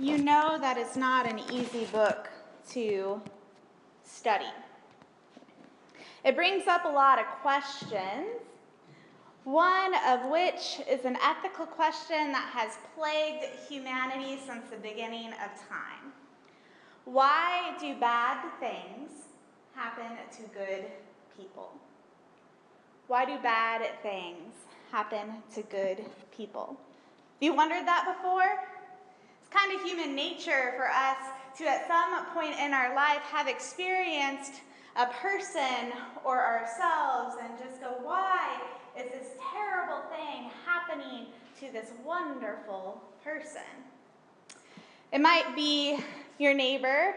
You know that it's not an easy book to study. It brings up a lot of questions, one of which is an ethical question that has plagued humanity since the beginning of time. Why do bad things happen to good people? Why do bad things happen to good people? Have you wondered that before? It's kind of human nature for us to, at some point in our life, have experienced a person or ourselves and just go, why is this terrible thing happening to this wonderful person? It might be your neighbor,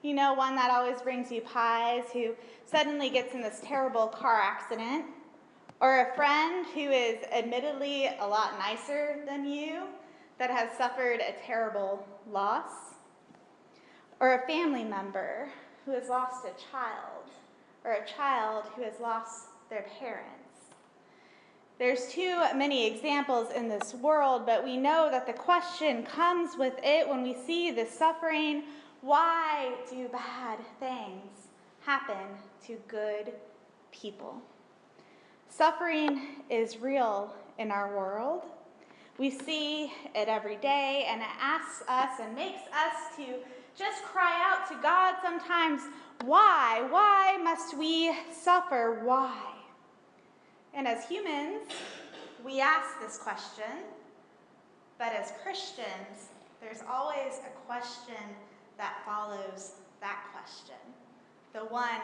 one that always brings you pies, who suddenly gets in this terrible car accident, or a friend who is admittedly a lot nicer than you that has suffered a terrible loss, or a family member who has lost a child, or a child who has lost their parents. There's too many examples in this world, but we know that the question comes with it when we see the suffering. Why do bad things happen to good people? Suffering is real in our world. We see it every day, and it asks us and makes us to just cry out to God sometimes, why? Why must we suffer? Why? And as humans, we ask this question, but as Christians, there's always a question that follows that question. The one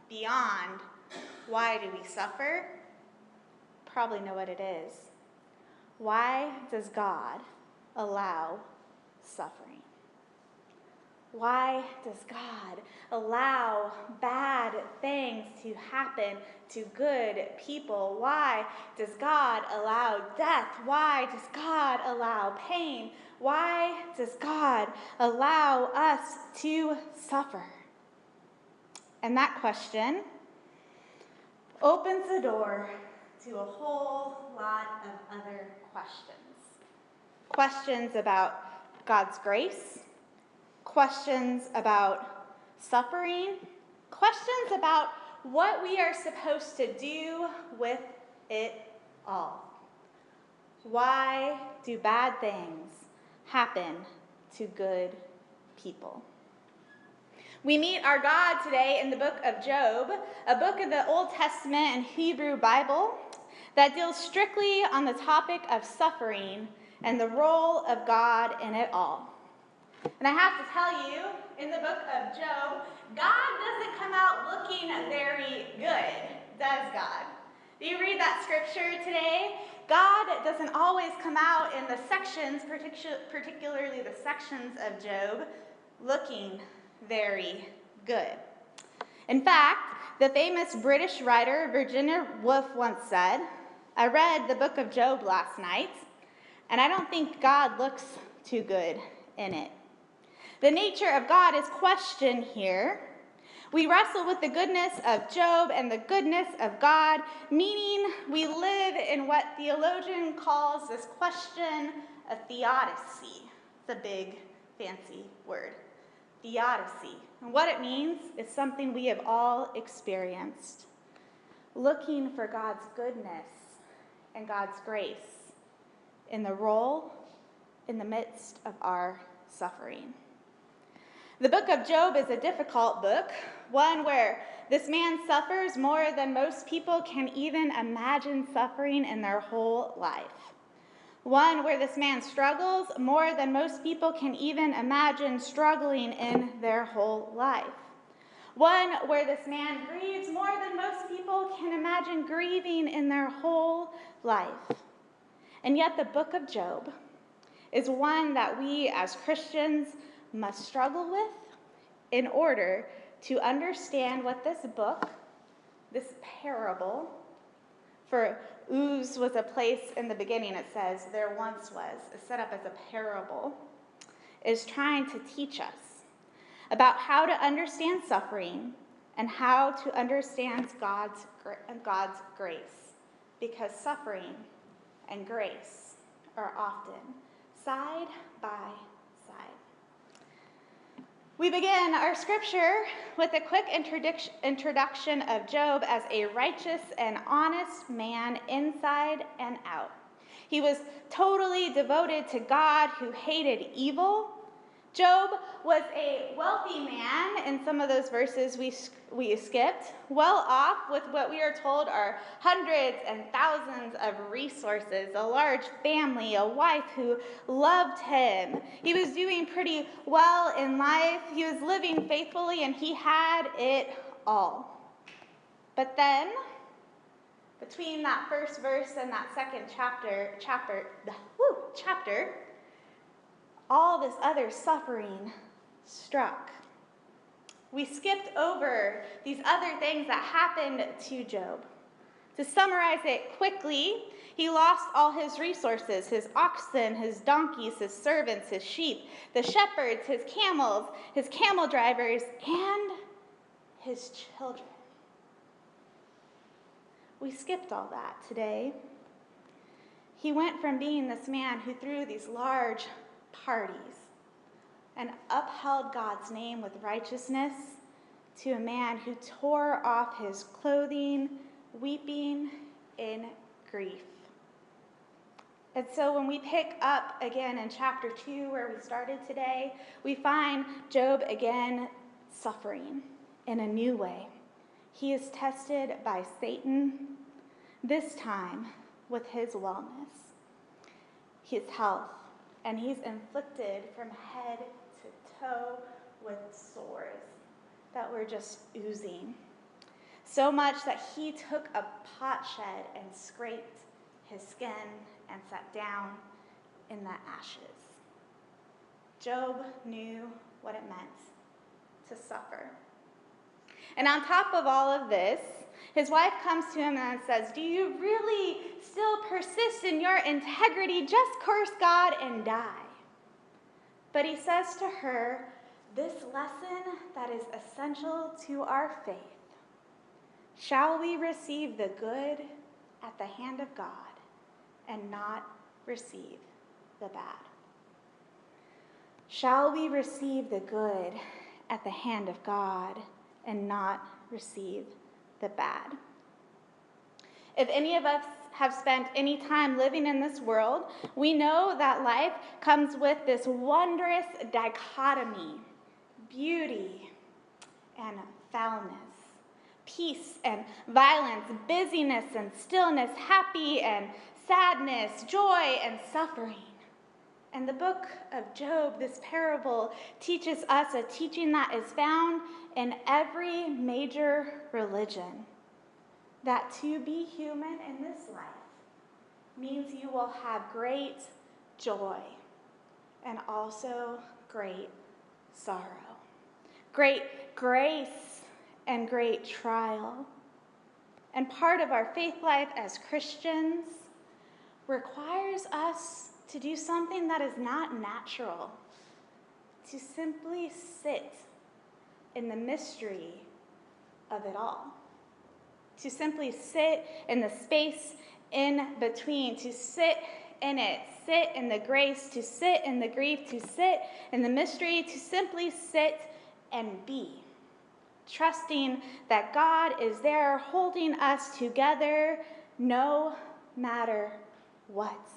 beyond, why do we suffer? Probably know what it is. Why does God allow suffering? Why does God allow bad things to happen to good people? Why does God allow death? Why does God allow pain? Why does God allow us to suffer? And that question opens the door to a whole lot of other questions. Questions about God's grace, questions about suffering, questions about what we are supposed to do with it all. Why do bad things happen to good people? We meet our God today in the book of Job, a book of the Old Testament and Hebrew Bible that deals strictly on the topic of suffering and the role of God in it all. And I have to tell you, in the book of Job, God doesn't come out looking very good, does God? Do you read that scripture today? God doesn't always come out in the sections, particularly the sections of Job, looking very good. In fact, the famous British writer Virginia Woolf once said, I read the book of Job last night, and I don't think God looks too good in it. The nature of God is questioned here. We wrestle with the goodness of Job and the goodness of God, meaning we live in what theologian calls this question of theodicy. It's a big, fancy word. Theodicy. And what it means is something we have all experienced. Looking for God's goodness and God's grace in the role in the midst of our suffering. The book of Job is a difficult book, one where this man suffers more than most people can even imagine suffering in their whole life. One where this man struggles more than most people can even imagine struggling in their whole life. One where this man grieves more than most people can imagine grieving in their whole life. And yet the book of Job is one that we as Christians must struggle with in order to understand what this book, this parable, for Uz was a place in the beginning, it says, there once was, it's set up as a parable, is trying to teach us about how to understand suffering and how to understand God's grace, because suffering and grace are often side by side. We begin our scripture with a quick introduction of Job as a righteous and honest man inside and out. He was totally devoted to God who hated evil. Job was a wealthy man in some of those verses we skipped, well off with what we are told are hundreds and thousands of resources, a large family, a wife who loved him. He was doing pretty well in life. He was living faithfully, and he had it all. But then, between that first verse and that second chapter, all this other suffering struck. We skipped over these other things that happened to Job. To summarize it quickly, he lost all his resources, his oxen, his donkeys, his servants, his sheep, the shepherds, his camels, his camel drivers, and his children. We skipped all that today. He went from being this man who threw these large parties and upheld God's name with righteousness to a man who tore off his clothing, weeping in grief. And so when we pick up again in chapter 2 where we started today, we find Job again suffering in a new way. He is tested by Satan, this time with his wellness, his health, and he's inflicted from head to toe with sores that were just oozing. So much that he took a potsherd and scraped his skin and sat down in the ashes. Job knew what it meant to suffer. And on top of all of this, his wife comes to him and says, "Do you really still persist in your integrity? Just curse God and die." But he says to her this lesson that is essential to our faith. Shall we receive the good at the hand of God and not receive the bad? Shall we receive the good at the hand of God and not receive the bad? If any of us have spent any time living in this world, we know that life comes with this wondrous dichotomy, beauty and foulness, peace and violence, busyness and stillness, happy and sadness, joy and suffering. And the book of Job, this parable, teaches us a teaching that is found in every major religion, that to be human in this life means you will have great joy and also great sorrow, great grace and great trial. And part of our faith life as Christians requires us to do something that is not natural, to simply sit in the mystery of it all, to simply sit in the space in between, to sit in it, sit in the grace, to sit in the grief, to sit in the mystery, to simply sit and be, trusting that God is there holding us together no matter what.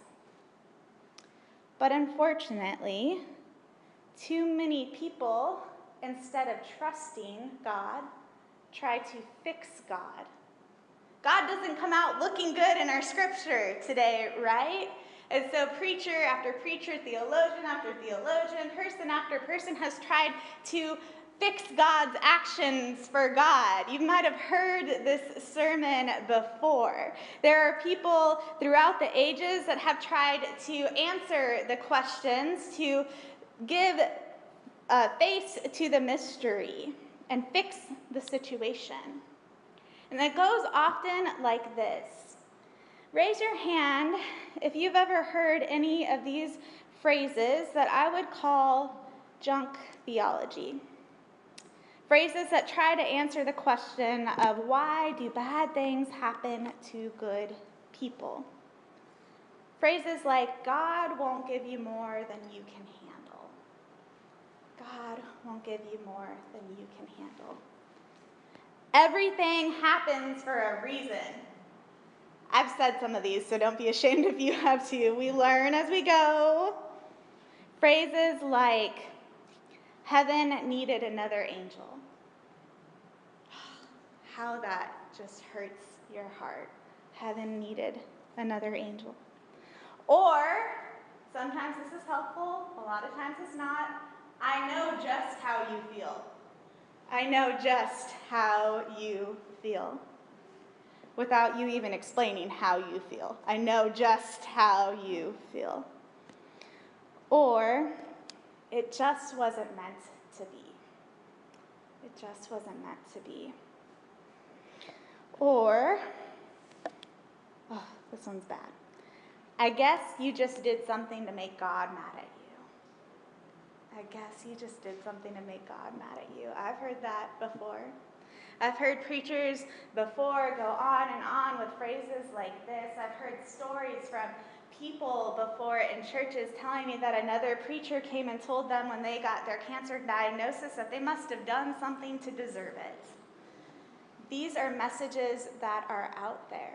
But unfortunately, too many people, instead of trusting God, try to fix God. God doesn't come out looking good in our scripture today, right? And so preacher after preacher, theologian after theologian, person after person has tried to fix God's actions for God. You might have heard this sermon before. There are people throughout the ages that have tried to answer the questions, to give face to the mystery and fix the situation. And it goes often like this. Raise your hand if you've ever heard any of these phrases that I would call junk theology. Phrases that try to answer the question of why do bad things happen to good people? Phrases like, God won't give you more than you can handle. God won't give you more than you can handle. Everything happens for a reason. I've said some of these, so don't be ashamed if you have to. We learn as we go. Phrases like, heaven needed another angel. How that just hurts your heart. Heaven needed another angel. Or, sometimes this is helpful, a lot of times it's not. I know just how you feel. I know just how you feel. Without you even explaining how you feel. I know just how you feel. Or, it just wasn't meant to be. It just wasn't meant to be. Or, oh, this one's bad. I guess you just did something to make God mad at you. I guess you just did something to make God mad at you. I've heard that before. I've heard preachers before go on and on with phrases like this. I've heard stories from people before in churches telling me that another preacher came and told them when they got their cancer diagnosis that they must have done something to deserve it. These are messages that are out there.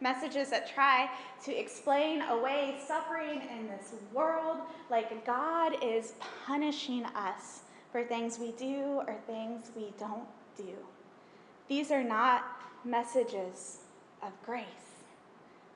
Messages that try to explain away suffering in this world like God is punishing us for things we do or things we don't do. These are not messages of grace.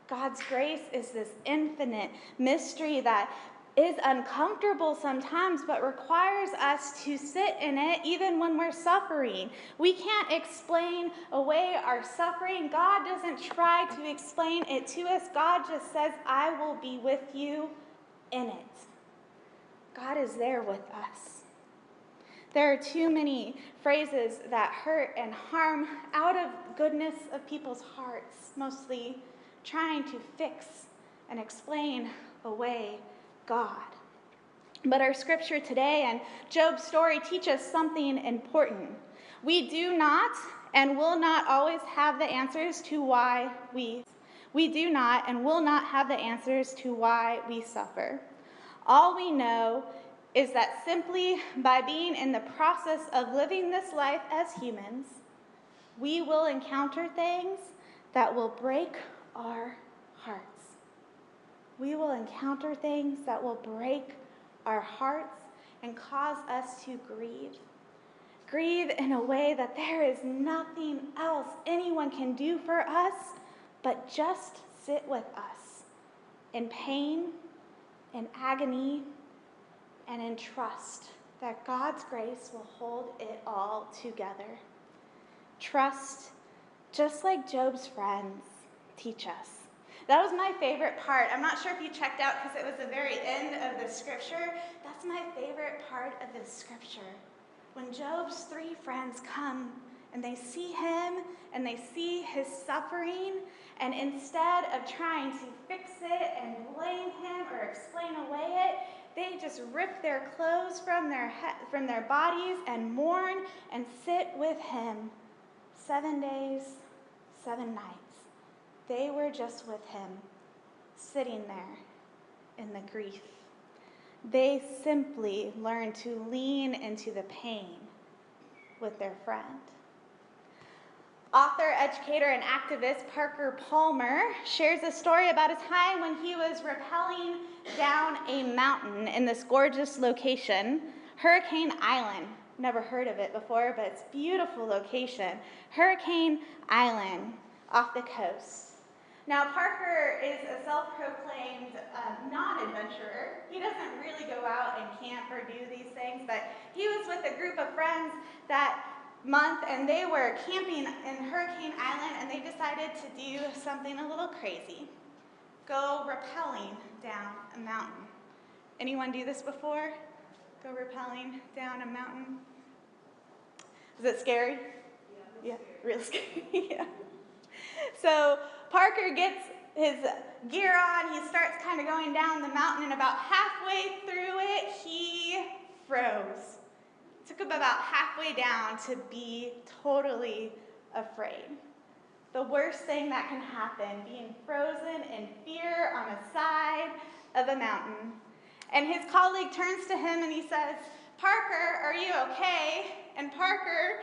God's grace is this infinite mystery that is uncomfortable sometimes, but requires us to sit in it even when we're suffering. We can't explain away our suffering. God doesn't try to explain it to us. God just says, I will be with you in it. God is there with us. There are too many phrases that hurt and harm out of goodness of people's hearts, mostly trying to fix and explain away God. But our scripture today and Job's story teach us something important. We do not and will not always have the answers to why we do not and will not have the answers to why we suffer. All we know is that simply by being in the process of living this life as humans, we will encounter things that will break our hearts. We will encounter things that will break our hearts and cause us to grieve. Grieve in a way that there is nothing else anyone can do for us but just sit with us in pain, in agony, and in trust that God's grace will hold it all together. Trust, just like Job's friends teach us. That was my favorite part. I'm not sure if you checked out because it was the very end of the scripture. That's my favorite part of the scripture. When Job's three friends come and they see him and they see his suffering, and instead of trying to fix it and blame him or explain away it, they just rip their clothes from their bodies and mourn and sit with him 7 days, 7 nights. They were just with him, sitting there in the grief. They simply learned to lean into the pain with their friend. Author, educator, and activist Parker Palmer shares a story about a time when he was rappelling down a mountain in this gorgeous location, Hurricane Island. Never heard of it before, but it's a beautiful location. Hurricane Island off the coast. Now, Parker is a self-proclaimed non-adventurer. He doesn't really go out and camp or do these things, but he was with a group of friends that month, and they were camping in Hurricane Island, and they decided to do something a little crazy. Go rappelling down a mountain. Anyone do this before? Go rappelling down a mountain? Is it scary? Yeah, real scary. Yeah. So Parker gets his gear on. He starts kind of going down the mountain, and about halfway through it, he froze. It took him about halfway down to be totally afraid. The worst thing that can happen, being frozen in fear on the side of a mountain. And his colleague turns to him and he says, "Parker, are you okay?" And Parker,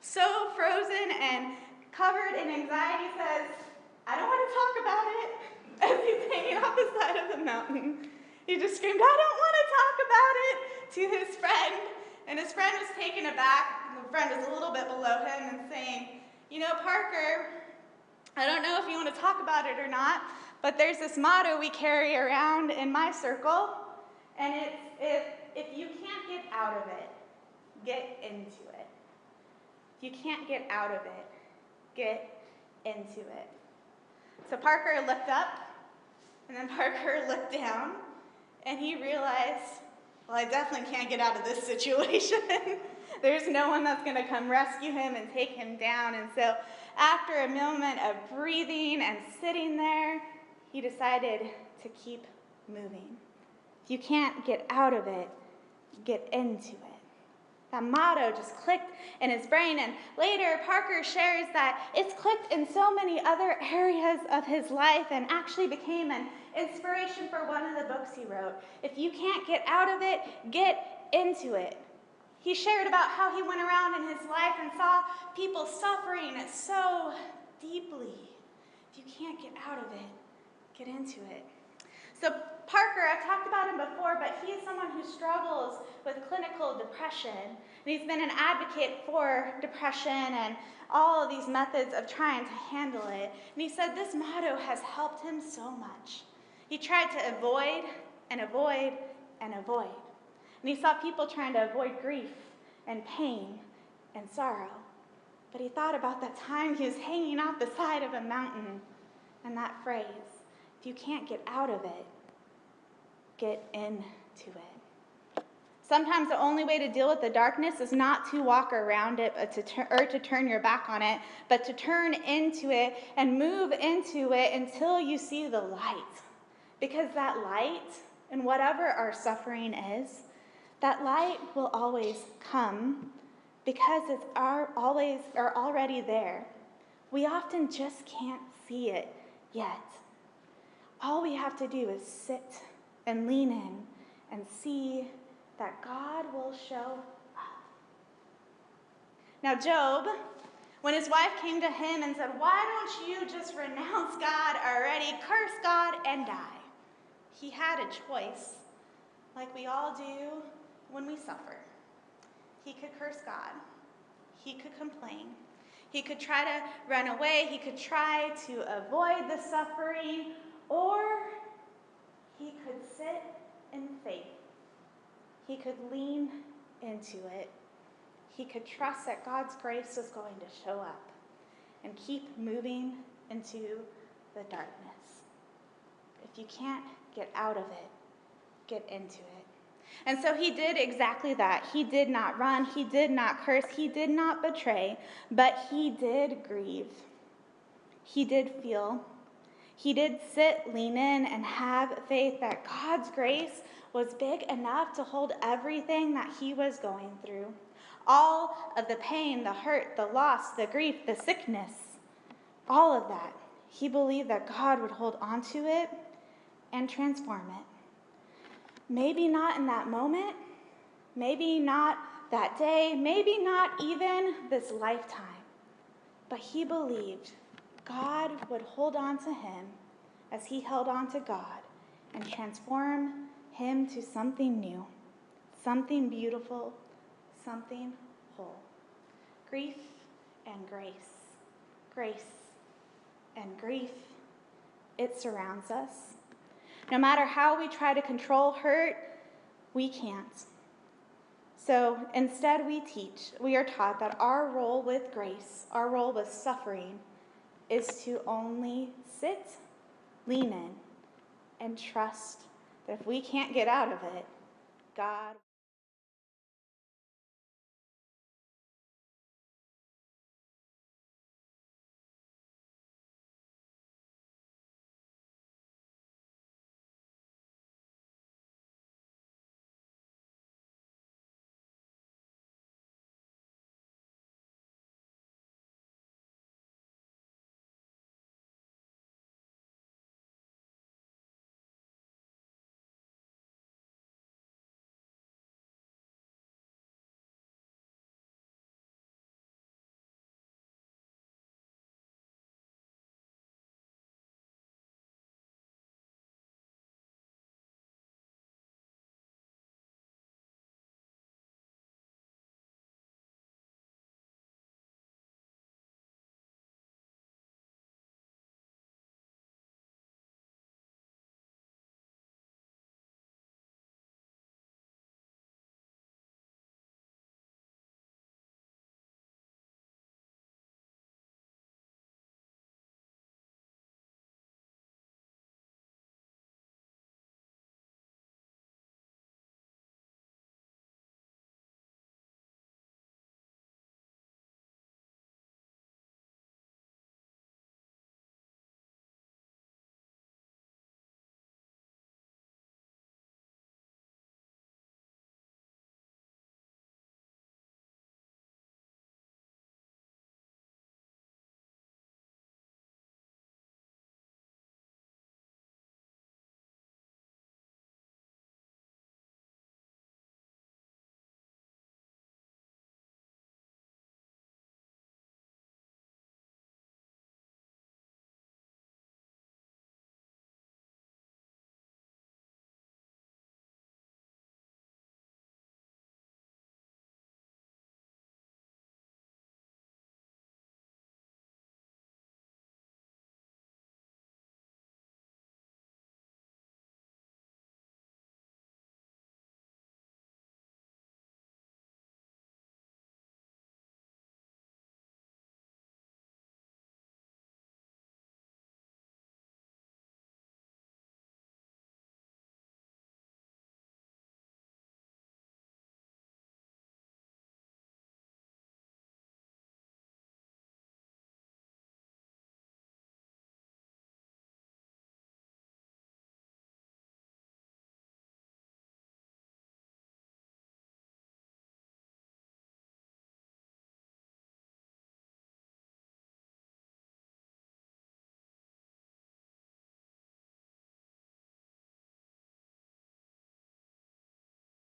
so frozen and covered in anxiety, says, "I don't want to talk about it," as he's hanging off the side of the mountain. He just screamed, "I don't want to talk about it," to his friend. And his friend was taken aback. The friend was a little bit below him and saying, "You know, Parker, I don't know if you want to talk about it or not, but there's this motto we carry around in my circle, and it's, if you can't get out of it, get into it. If you can't get out of it, get into it." So Parker looked up, and then Parker looked down, and he realized, well, I definitely can't get out of this situation. There's no one that's going to come rescue him and take him down. And so after a moment of breathing and sitting there, he decided to keep moving. If you can't get out of it, get into it. That motto just clicked in his brain, and later Parker shares that it's clicked in so many other areas of his life and actually became an inspiration for one of the books he wrote. If you can't get out of it, get into it. He shared about how he went around in his life and saw people suffering so deeply. If you can't get out of it, get into it. So Parker, I've talked about him before, but he is someone who struggles with clinical depression. And he's been an advocate for depression and all of these methods of trying to handle it. And he said this motto has helped him so much. He tried to avoid and avoid and avoid. And he saw people trying to avoid grief and pain and sorrow. But he thought about that time he was hanging off the side of a mountain and that phrase, if you can't get out of it, get into it. Sometimes the only way to deal with the darkness is not to walk around it or to turn your back on it, but to turn into it and move into it until you see the light. Because that light, and whatever our suffering is, that light will always come because it's already there. We often just can't see it yet. All we have to do is sit and lean in and see that God will show up. Now Job, when his wife came to him and said, "Why don't you just renounce God already, curse God and die?" He had a choice, like we all do when we suffer. He could curse God. He could complain. He could try to run away. He could try to avoid the suffering, or he could sit in faith. He could lean into it. He could trust that God's grace was going to show up and keep moving into the darkness. If you can't get out of it, get into it. And so he did exactly that. He did not run. He did not curse. He did not betray, but he did grieve. He did feel. He did sit, lean in, and have faith that God's grace was big enough to hold everything that he was going through. All of the pain, the hurt, the loss, the grief, the sickness, all of that. He believed that God would hold on to it and transform it. Maybe not in that moment, maybe not that day, maybe not even this lifetime, but he believed God would hold on to him as he held on to God and transform him to something new, something beautiful, something whole. Grief and grace, grace and grief, it surrounds us. No matter how we try to control hurt, we can't. So instead we are taught that our role with grace, our role with suffering, is to only sit, lean in, and trust that if we can't get out of it, God